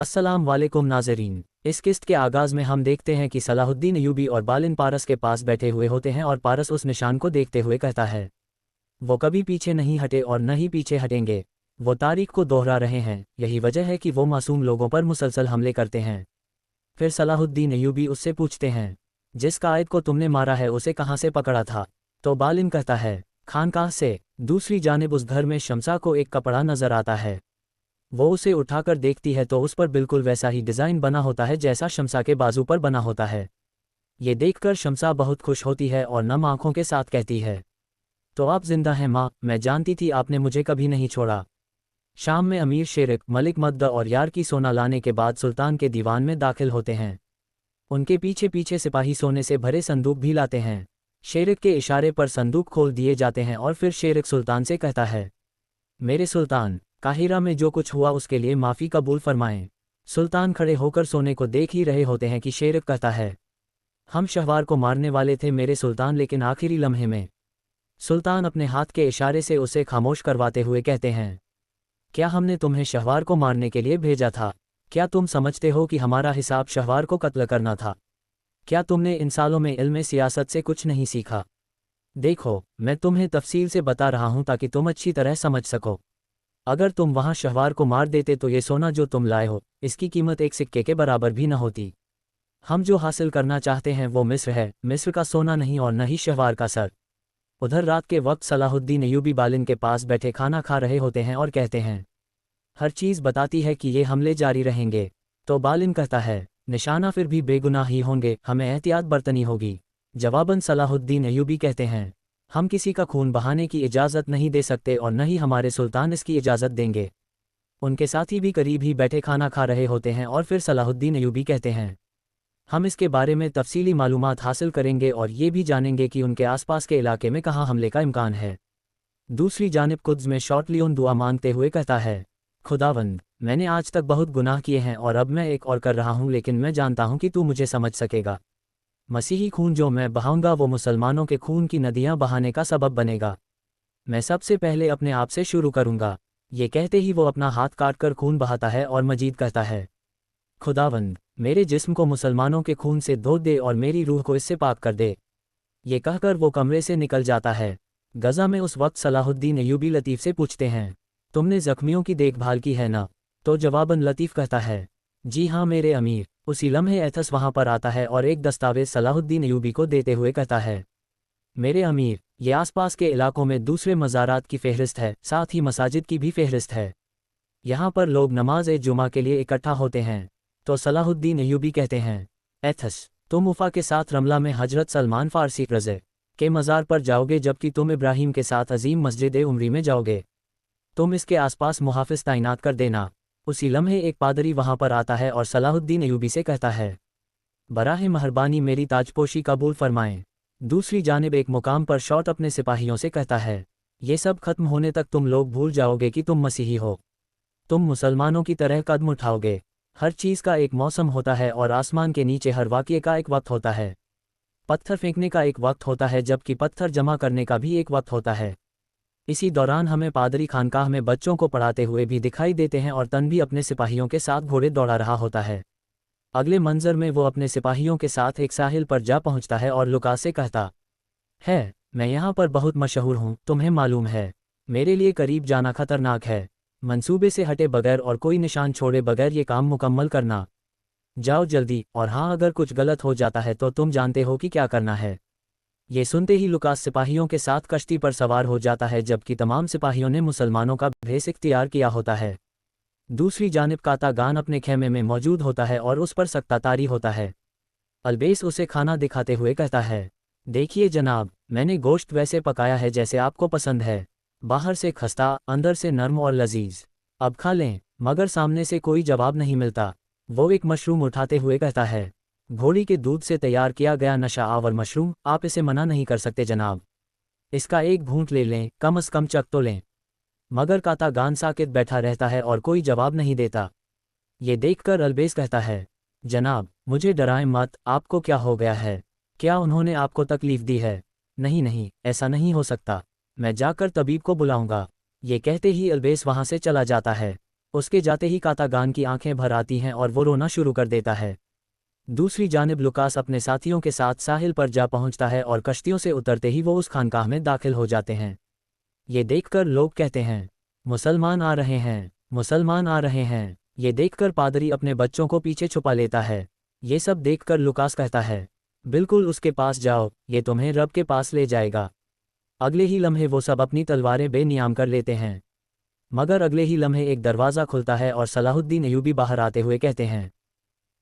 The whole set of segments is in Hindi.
अस्सलाम वालेकुम नाज़रीन। इस किस्त के आगाज़ में हम देखते हैं कि सलाहुद्दीन अय्यूबी और बालिन पारस के पास बैठे हुए होते हैं और पारस उस निशान को देखते हुए कहता है, वो कभी पीछे नहीं हटे और न ही पीछे हटेंगे। वो तारीख को दोहरा रहे हैं, यही वजह है कि वो मासूम लोगों पर मुसलसल हमले करते हैं। फिर सलाहुद्दीन अय्यूबी उससे पूछते हैं, जिस कायद को तुमने मारा है उसे कहाँ से पकड़ा था? तो बालिन कहता है, खानकाह से। दूसरी जानिब उस घर में शमसा को एक कपड़ा नज़र आता है। वो उसे उठाकर देखती है तो उस पर बिल्कुल वैसा ही डिज़ाइन बना होता है जैसा शमसा के बाजू पर बना होता है। ये देखकर शमसा बहुत खुश होती है और नम आंखों के साथ कहती है, तो आप जिंदा हैं माँ, मैं जानती थी आपने मुझे कभी नहीं छोड़ा। शाम में अमीर शेरिक, मलिक मद्दा और यार की सोना लाने के बाद सुल्तान के दीवान में दाखिल होते हैं। उनके पीछे पीछे सिपाही सोने से भरे संदूक भी लाते हैं। शेरिक के इशारे पर संदूक खोल दिए जाते हैं और फिर शेरिक सुल्तान से कहता है, मेरे सुल्तान, काहिरा में जो कुछ हुआ उसके लिए माफ़ी कबूल फरमाएं। सुल्तान खड़े होकर सोने को देख ही रहे होते हैं कि शेरिक कहता है, हम शहवार को मारने वाले थे मेरे सुल्तान, लेकिन आखिरी लम्हे में। सुल्तान अपने हाथ के इशारे से उसे खामोश करवाते हुए कहते हैं, क्या हमने तुम्हें शहवार को मारने के लिए भेजा था? क्या तुम समझते हो कि हमारा हिसाब शहवार को कत्ल करना था? क्या तुमने इन सालों में इल्म सियासत से कुछ नहीं सीखा? देखो, मैं तुम्हें तफसील से बता रहा हूं ताकि तुम अच्छी तरह समझ सको। अगर तुम वहां शहवार को मार देते तो ये सोना जो तुम लाए हो, इसकी कीमत एक सिक्के के बराबर भी न होती। हम जो हासिल करना चाहते हैं वो मिस्र है, मिस्र का सोना नहीं और न ही शहवार का सर। उधर रात के वक्त सलाहुद्दीन अय्यूबी बालिन के पास बैठे खाना खा रहे होते हैं और कहते हैं, हर चीज़ बताती है कि ये हमले जारी रहेंगे। तो बालिन कहता है, निशाना फिर भी बेगुनाह ही होंगे, हमें एहतियात बरतनी होगी। जवाबन सलाहुद्दीन अय्यूबी कहते हैं, हम किसी का खून बहाने की इजाज़त नहीं दे सकते और न ही हमारे सुल्तान इसकी इजाज़त देंगे। उनके साथी भी करीब ही बैठे खाना खा रहे होते हैं और फिर सलाहुद्दीन अय्यूबी कहते हैं, हम इसके बारे में तफसीली मालूमात हासिल करेंगे और ये भी जानेंगे कि उनके आसपास के इलाके में कहाँ हमले का इम्कान है। दूसरी जानिब कुद्स में शॉर्ट लियोन दुआ मांगते हुए कहता है, खुदावंद, मैंने आज तक बहुत गुनाह किए हैं और अब मैं एक और कर रहा हूँ, लेकिन मैं जानता हूँ कि तू मुझे समझ सकेगा। मसीही खून जो मैं बहाऊंगा वो मुसलमानों के खून की नदियाँ बहाने का सबब बनेगा। मैं सबसे पहले अपने आप से शुरू करूंगा। ये कहते ही वो अपना हाथ काटकर खून बहाता है और मजीद कहता है, खुदावंद, मेरे जिस्म को मुसलमानों के खून से धो दे और मेरी रूह को इससे पाक कर दे। ये कहकर वो कमरे से निकल जाता है। गज़ा में उस वक्त सलाहुद्दीन अय्यूबी लतीफ़ से पूछते हैं, तुमने ज़ख्मियों की देखभाल की है ना? तो जवाबन लतीफ़ कहता है, जी हाँ मेरे अमीर। उसी लम्हे एथस वहाँ पर आता है और एक दस्तावेज़ सलाहुद्दीन अय्यूबी को देते हुए कहता है, मेरे अमीर, ये आसपास के इलाकों में दूसरे मज़ारात की फ़हरिस्त है, साथ ही मसाजिद की भी फ़हरिस्त है। यहाँ पर लोग नमाज जुमा के लिए इकट्ठा होते हैं। तो सलाहुद्दीन अय्यूबी कहते हैं, एथस, तुम उफ़ा के साथ रमला में हजरत सलमान फ़ारसी रज़े के मज़ार पर जाओगे, जबकि तुम इब्राहीम के साथ अजीम मस्जिद उमरी में जाओगे। तुम इसके आसपास मुहाफ़िज़ तैनात कर देना। उसी लम्हे एक पादरी वहाँ पर आता है और सलाहुद्दीन अय्यूबी से कहता है, बराह मेहरबानी मेरी ताजपोशी कबूल फरमाएं। दूसरी जानिब एक मुकाम पर शॉट अपने सिपाहियों से कहता है, ये सब खत्म होने तक तुम लोग भूल जाओगे कि तुम मसीही हो। तुम मुसलमानों की तरह कदम उठाओगे। हर चीज़ का एक मौसम होता है और आसमान के नीचे हर वाक़ये का एक वक्त होता है। पत्थर फेंकने का एक वक्त होता है, जबकि पत्थर जमा करने का भी एक वक्त होता है। इसी दौरान हमें पादरी खानकाह में बच्चों को पढ़ाते हुए भी दिखाई देते हैं और तन भी अपने सिपाहियों के साथ घोड़े दौड़ा रहा होता है। अगले मंजर में वो अपने सिपाहियों के साथ एक साहिल पर जा पहुंचता है और लुका से कहता है, मैं यहाँ पर बहुत मशहूर हूँ, तुम्हें मालूम है। मेरे लिए करीब जाना खतरनाक है। मंसूबे से हटे बगैर और कोई निशान छोड़े बगैर ये काम मुकम्मल करना। जाओ जल्दी, और हाँ अगर कुछ गलत हो जाता है तो तुम जानते हो कि क्या करना है। ये सुनते ही लुकास सिपाहियों के साथ कश्ती पर सवार हो जाता है, जबकि तमाम सिपाहियों ने मुसलमानों का भेष इख्तियार किया होता है। दूसरी जानिब कातागान अपने खेमे में मौजूद होता है और उस पर सख्तातारी होता है। अल्बेस उसे खाना दिखाते हुए कहता है, देखिए जनाब, मैंने गोश्त वैसे पकाया है जैसे आपको पसंद है। बाहर से खस्ता, अंदर से नर्म और लजीज। अब खा लें। मगर सामने से कोई जवाब नहीं मिलता। वो एक मशरूम उठाते हुए कहता है, घोड़ी के दूध से तैयार किया गया नशा आवर मशरूम, आप इसे मना नहीं कर सकते जनाब। इसका एक घूंट ले लें, कम अज़ कम चख तो लें। मगर कातागान साकित बैठा रहता है और कोई जवाब नहीं देता। ये देखकर अल्बेस कहता है, जनाब, मुझे डराएं मत, आपको क्या हो गया है? क्या उन्होंने आपको तकलीफ दी है? नहीं नहीं, ऐसा नहीं हो सकता। मैं जाकर तबीब को बुलाऊंगा। ये कहते ही अल्बेस वहां से चला जाता है। उसके जाते ही कातागान की आंखें भर आती हैं और वो रोना शुरू कर देता है। दूसरी जानिब लुकास अपने साथियों के साथ साहिल पर जा पहुंचता है और कश्तियों से उतरते ही वो उस खानकाह में दाखिल हो जाते हैं। ये देखकर लोग कहते हैं, मुसलमान आ रहे हैं, मुसलमान आ रहे हैं। ये देखकर पादरी अपने बच्चों को पीछे छुपा लेता है। ये सब देखकर लुकास कहता है, बिल्कुल उसके पास जाओ, ये तुम्हें रब के पास ले जाएगा। अगले ही लम्हे वो सब अपनी तलवारें बेनियाम कर लेते हैं। मगर अगले ही लम्हे एक दरवाज़ा खुलता है और सलाहुद्दीन अय्यूबी बाहर आते हुए कहते हैं,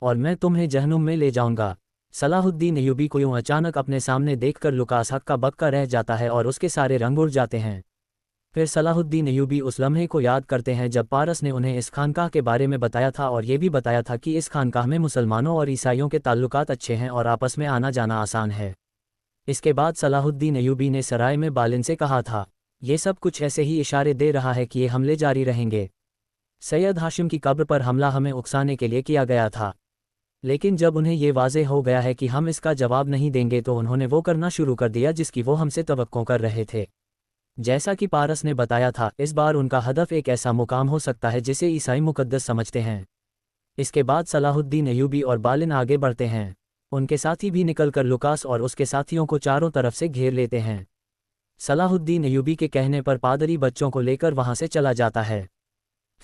और मैं तुम्हें जहन्नुम में ले जाऊंगा। सलाहुद्दीन अय्यूबी को यूं अचानक अपने सामने देखकर लुकास हक्का बक्का रह जाता है और उसके सारे रंग उड़ जाते हैं। फिर सलाहुद्दीन अय्यूबी उस लम्हे को याद करते हैं जब पारस ने उन्हें इस खानकाह के बारे में बताया था और ये भी बताया था कि इस खानकाह में मुसलमानों और ईसाइयों के ताल्लुकात अच्छे हैं और आपस में आना जाना आसान है। इसके बाद सलाहुद्दीन अय्यूबी ने सराय में बालिन से कहा था, ये सब कुछ ऐसे ही इशारे दे रहा है कि ये हमले जारी रहेंगे। सैयद हाशिम की कब्र पर हमला हमें उकसाने के लिए किया गया था, लेकिन जब उन्हें ये वाज़े हो गया है कि हम इसका जवाब नहीं देंगे तो उन्होंने वो करना शुरू कर दिया जिसकी वो हमसे तवक्को कर रहे थे। जैसा कि पारस ने बताया था, इस बार उनका हदफ एक ऐसा मुकाम हो सकता है जिसे ईसाई मुकद्दस समझते हैं। इसके बाद सलाहुद्दीन अय्यूबी और बालिन आगे बढ़ते हैं। उनके साथी भी निकलकर लुकास और उसके साथियों को चारों तरफ से घेर लेते हैं। सलाहुद्दीन अय्यूबी के कहने पर पादरी बच्चों को लेकर वहां से चला जाता है।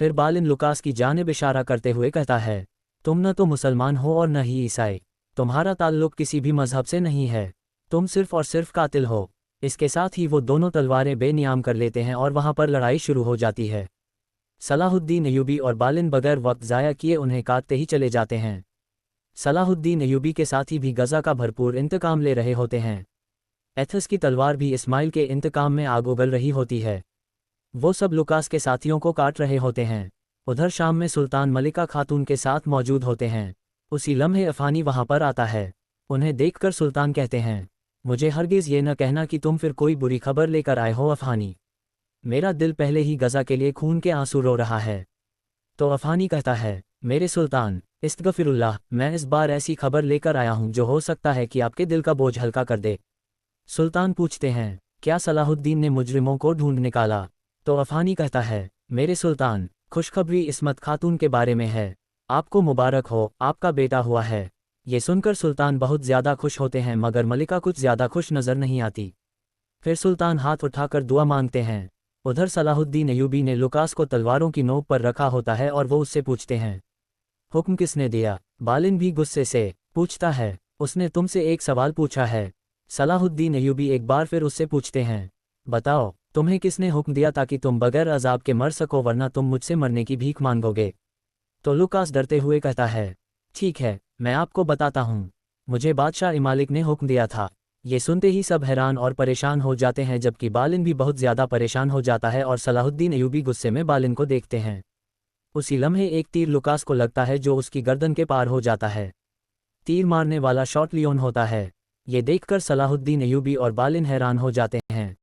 फिर बालिन लुकास की जानिब इशारा करते हुए कहता है, तुम न तो मुसलमान हो और न ही ईसाई, तुम्हारा ताल्लुक किसी भी मजहब से नहीं है, तुम सिर्फ और सिर्फ कातिल हो। इसके साथ ही वो दोनों तलवारें बेनियाम कर लेते हैं और वहां पर लड़ाई शुरू हो जाती है। सलाहुद्दीन अय्यूबी और बालिन बगैर वक्त ज़ाया किए उन्हें काटते ही चले जाते हैं। सलाहुद्दीन अय्यूबी के साथी भी गज़ा का भरपूर इंतकाम ले रहे होते हैं। एथस की तलवार भी इस्माइल के इंतकाम में आग उगल रही होती है। वो सब लुकास के साथियों को काट रहे होते हैं। उधर शाम में सुल्तान मलिका खातून के साथ मौजूद होते हैं। उसी लम्हे अफ़ानी वहां पर आता है। उन्हें देखकर सुल्तान कहते हैं, मुझे हरगिज़ ये न कहना कि तुम फिर कोई बुरी खबर लेकर आए हो अफ़ानी। मेरा दिल पहले ही गज़ा के लिए खून के आंसू रो रहा है। तो अफ़ानी कहता है, मेरे सुल्तान इस्तग़फ़िरुल्लाह, मैं इस बार ऐसी खबर लेकर आया हूँ जो हो सकता है कि आपके दिल का बोझ हल्का कर दे। सुल्तान पूछते हैं, क्या सलाहुद्दीन ने मुजरिमों को ढूंढ निकाला? तो अफ़ानी कहता है, मेरे सुल्तान, खुशखबरी इस्मत खातून के बारे में है। आपको मुबारक हो, आपका बेटा हुआ है। ये सुनकर सुल्तान बहुत ज़्यादा खुश होते हैं मगर मलिका कुछ ज़्यादा खुश नज़र नहीं आती। फिर सुल्तान हाथ उठाकर दुआ मांगते हैं। उधर सलाहुद्दीन अय्यूबी ने लुकास को तलवारों की नोक पर रखा होता है और वो उससे पूछते हैं, हुक्म किसने दिया? बालिन भी गुस्से से पूछता है, उसने तुमसे एक सवाल पूछा है। सलाहुद्दीन अय्यूबी एक बार फिर उससे पूछते हैं, बताओ, तुम्हें किसने हुक्म दिया ताकि तुम बगैर अजाब के मर सको, वरना तुम मुझसे मरने की भीख मांगोगे? तो लुकास डरते हुए कहता है, ठीक है, मैं आपको बताता हूँ। मुझे बादशाह इमालिक ने हुक्म दिया था। ये सुनते ही सब हैरान और परेशान हो जाते हैं, जबकि बालिन भी बहुत ज़्यादा परेशान हो जाता है और सलाहुद्दीन अय्यूबी गुस्से में बालिन को देखते हैं। उसी लम्हे एक तीर लुकास को लगता है जो उसकी गर्दन के पार हो जाता है। तीर मारने वाला शॉट लियोन होता है। ये देखकर सलाहुद्दीन अय्यूबी और बालिन हैरान हो जाते हैं।